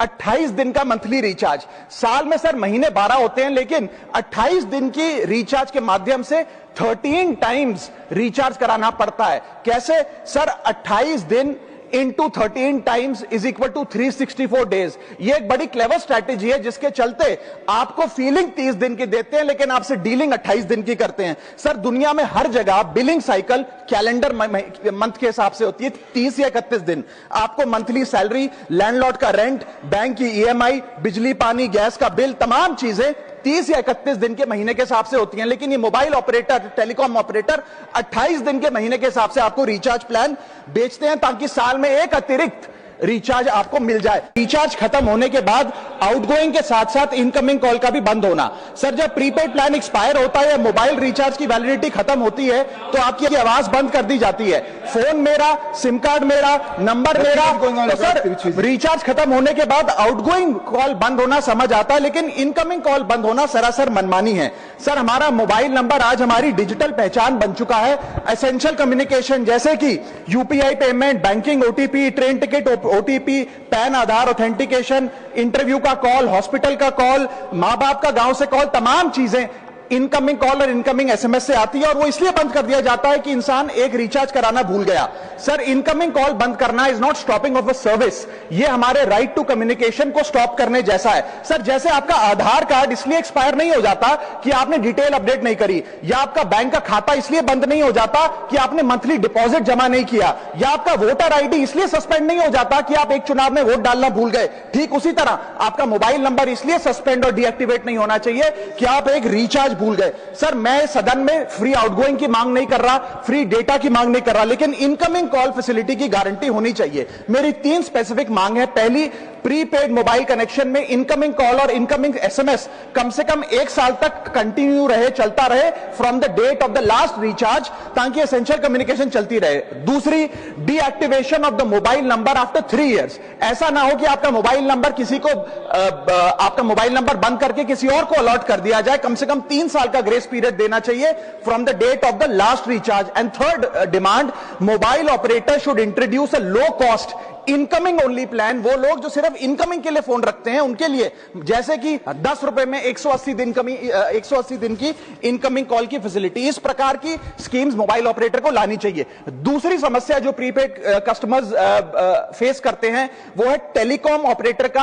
28 दिन का monthly recharge. साल में सर महीने 12 होते हैं, लेकिन 28 दिन की रिचार्ज के माध्यम से 13 टाइम्स रिचार्ज कराना पड़ता है। कैसे सर? 28 दिन into 13 times is equal to 364 days. ये एक बड़ी क्लेवर स्ट्रैटेजी है, जिसके चलते आपको फीलिंग 30 दिन की देते हैं, लेकिन आपसे डीलिंग 28 दिन की करते हैं। सर दुनिया में हर जगह बिलिंग साइकिल कैलेंडर मंथ के हिसाब से होती है, 30 या 31 दिन। आपको मंथली सैलरी, लैंडलॉर्ड का रेंट, बैंक की ईएमआई, बिजली पानी गैस का बिल, तमाम चीजें 30 या 31 दिन के महीने के हिसाब से होती हैं। लेकिन ये मोबाइल ऑपरेटर, टेलीकॉम ऑपरेटर 28 दिन के महीने के हिसाब से आपको रिचार्ज प्लान बेचते हैं, ताकि साल में एक अतिरिक्त रिचार्ज आपको मिल जाए। रिचार्ज खत्म होने के बाद आउटगोइंग के साथ साथ इनकमिंग कॉल का भी बंद होना। सर जब प्रीपेड प्लान एक्सपायर होता है या मोबाइल रिचार्ज की वैलिडिटी खत्म होती है, तो आपकी आवाज बंद कर दी जाती है, फोन मेरा, सिम कार्ड मेरा, नंबर मेरा। तो सर रिचार्ज खत्म होने के बाद आउटगोइंग कॉल बंद होना समझ आता है, लेकिन इनकमिंग कॉल बंद होना सरासर मनमानी है। सर हमारा मोबाइल नंबर आज हमारी डिजिटल पहचान बन चुका है। एसेंशियल कम्युनिकेशन जैसे कि UPI payment, banking, OTP, train ticket OTP, PAN Aadhaar authentication, interview का कॉल, हॉस्पिटल का कॉल, मां बाप का गांव से कॉल, तमाम चीजें इनकमिंग कॉल और इनकमिंग एसएमएस से आती है, और वो इसलिए बंद कर दिया जाता है कि इंसान एक रिचार्ज कराना भूल गया। सर इनकमिंग कॉल बंद करना is not stopping of a service, ये हमारे राइट टू कम्युनिकेशन को स्टॉप करने जैसा है। सर जैसे आपका आधार कार्ड इसलिए एक्सपायर नहीं हो जाता कि आपने डिटेल अपडेट नहीं करी, या आपका बैंक का खाता इसलिए बंद नहीं हो जाता कि आपने मंथली डिपॉजिट जमा नहीं किया, या आपका वोटर आईडी इसलिए सस्पेंड नहीं हो जाता कि आप एक चुनाव में वोट डालना भूल गए, ठीक उसी तरह आपका मोबाइल नंबर इसलिए सस्पेंड और डीएक्टिवेट नहीं होना चाहिए कि आप एक रिचार्ज भूल गए। सर मैं सदन में फ्री आउटगोइंग की मांग नहीं कर रहा, फ्री डेटा की मांग नहीं कर रहा, लेकिन इनकमिंग कॉल फैसिलिटी की गारंटी होनी चाहिए। मेरी 3 स्पेसिफिक मांग है। पहली, प्रीपेड मोबाइल कनेक्शन में इनकमिंग कॉल और इनकमिंग एसएमएस कम से कम 1 साल तक कंटिन्यू रहे, चलता रहे from the date of the last recharge, ताकि एसेंशियल कम्युनिकेशन चलती रहे। दूसरी, deactivation of the mobile number after 3 years. ऐसा ना हो कि आपका मोबाइल नंबर किसी को आपका मोबाइल नंबर बंद करके किसी और को अलॉट कर दिया जाए। कम से कम 3 साल का ग्रेस पीरियड देना चाहिए from the date of the last recharge. And third demand, mobile operator should introduce a low cost incoming only plan. वो लोग जो सिर्फ इनकमिंग के लिए फोन रखते हैं उनके लिए, जैसे कि 10 रुपए में 180 दिन की इनकमिंग कॉल की फैसिलिटी, इस प्रकार की स्कीम्स मोबाइल ऑपरेटर को लानी चाहिए। दूसरी समस्या जो प्रीपेड कस्टमर्स फेस करते हैं वो है टेलीकॉम ऑपरेटर का